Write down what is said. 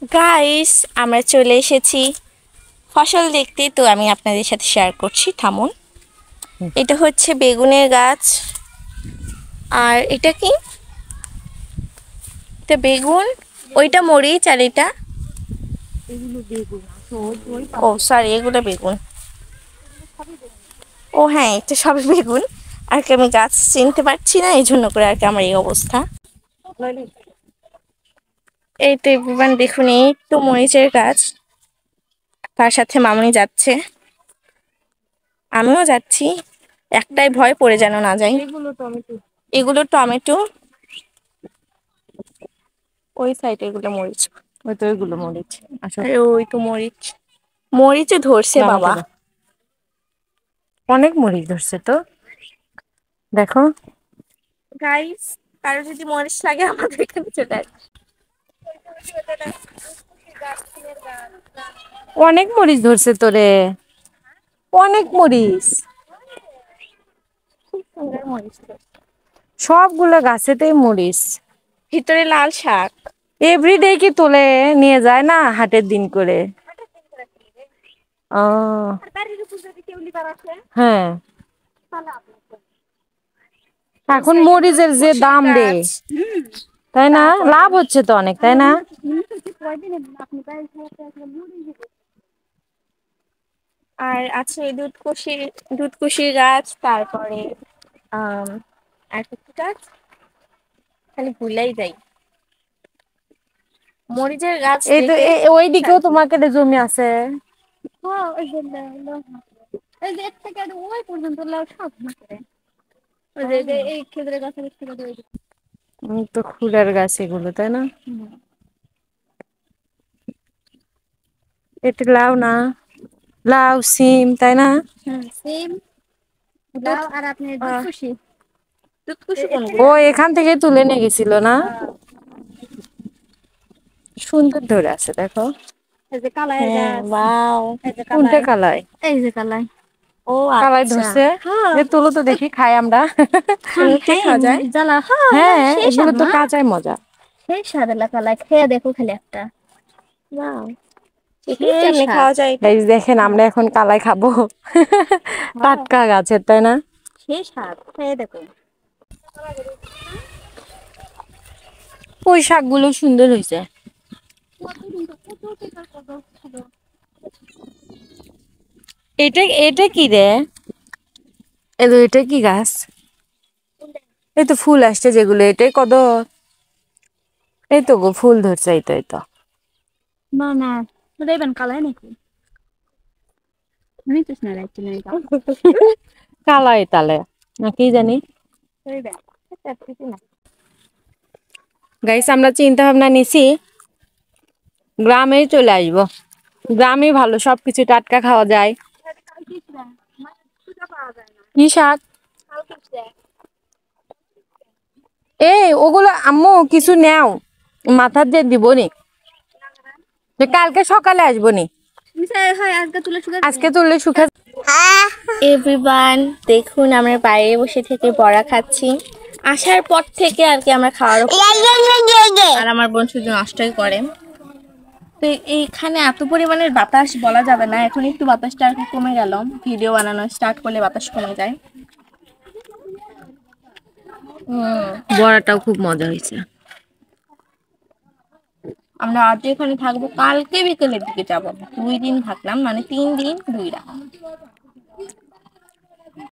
Guys, আমরা চলে এসেছি ফসল দেখতে। তো আমি আপনাদের সাথে শেয়ার করছি, থামুন। এটা হচ্ছে বেগুনের গাছ। আর এটা কি? এটা বেগুন, ওইটা মরিচ, আর এটা ও সরি, এগুলো বেগুন। ও হ্যাঁ, এটা সবই বেগুন। আর কি আমি গাছ চিনতে পারছি না, এই জন্য করে আর কি আমার এই অবস্থা। এই তো এবার দেখুন, এই তো মরিচের গাছ, তার সাথে মামুনি যাচ্ছে, আমিও যাচ্ছি। একটাই ভয়, পড়ে যেন না যাই। এগুলো টমেটো, ওই সাইডে এগুলো মরিচ। ওই তো ওইগুলো মরিচ। আরে ওই তো মরিচ, মরিচে ধরছে বাবা। অনেক মরিচ ধরছে তো, দেখো গাইস, কারো যদি মরিচ লাগে আমাদের এখানে চলে আসবে। অনেক মরিচ ধরছে তোরে, অনেক মরিচ, খুব সুন্দর মরিচ। সবগুলো গাছেতেই মরিচ। ভিতরে লাল শাক। এভরিডে কি তোলে নিয়ে যায় না হাটের দিন করে? ও হ্যাঁ, এখন মরিচের যে দাম রে, তাই না? লাভ হচ্ছে তো অনেক, তাই না? আর আছে দুধকুশির গাছ, তারপরে আর কি গাছ, খালি ভুলাই যাই। মরিচের গাছ এই তো দেখে ওই দিকেও তোমাকে জমি আছে। ওই পর্যন্ত সব এই খেজুরের গাছের তো ফুলের গাছ এগুলো, তাই না? এটা লাউ না, লাউ সিম, তাই না? সিম, লাউ, আর আপনার দুধকুশি। দুধকুশি ও এখান থেকে তুলে নিয়ে গেছিল না? সুন্দর ধরে আছে, দেখো। এই যে কালাইয়ের গাছ, ওয়াও। এই যে কোনটা কালাই, কালাই? এই যে কালাই। ও কালাই আচ্ছা, ধরছে। হ্যাঁ। এ তুলো তো দেখি, খাই আমরা। খাওয়া যায় জ্বালা, হ্যাঁ, এগুলো তো কাঁচাই মজা। সেই স্বাদেলা কালাই, খেয়ে দেখো খালি একটা। ওয়াও, এগুলো কেমনে খাওয়া যায় এটা? এই দেখেন, আমরা এখন কালাই খাবো। টাটকা গাছের, তাই না? সেই স্বাদ, খেয়ে দেখো। ওই শাকগুলো সুন্দর হয়েছে। এটা এটা কি রে? এটা কি গাছ? এই তো ফুল আসছে যেগুলো, এটাই কদর। এই তো গো, ফুল ধরছে, এই তো এই তো। না না, দেবেন কালাই নাকি? নিতেছ না রাইতে নাই কা। কালাই তালে না কি জানি। দেবেন এটা ঠিক না। গাইস, আমরা চিন্তা ভাবনা নিছি গ্রামেই চলে আসবো। গ্রামে ভালো, সবকিছু টাটকা খাওয়া যায়। কি শাক? এই ওগুলো আম্মু কিছু নেও, মাথার দিয়ে দিব নি, কালকে সকালে আসবো নি। আজকে তুললে শুকা। এভরিওয়ান, দেখুন আমরা বাইরে বসে থেকে বড়া খাচ্ছি। আসার পর থেকে আর কি আমরা খাওয়ার, আর আমার বোন শুধু নষ্টই করে। তো এইখানে এত পরিমাণের বাতাস, বলা যাবে না। এখন একটু বাতাসটা আর কি কমে গেল, ভিডিও বানানো স্টার্ট করলে বাতাস কমে যায়। বড়াটাও খুব মজা হয়েছে। আমরা আজ এখানে থাকবো, কালকে বিকেলের দিকে যাবো। 2 দিন থাকলাম, মানে 3 দিন 2 রাত।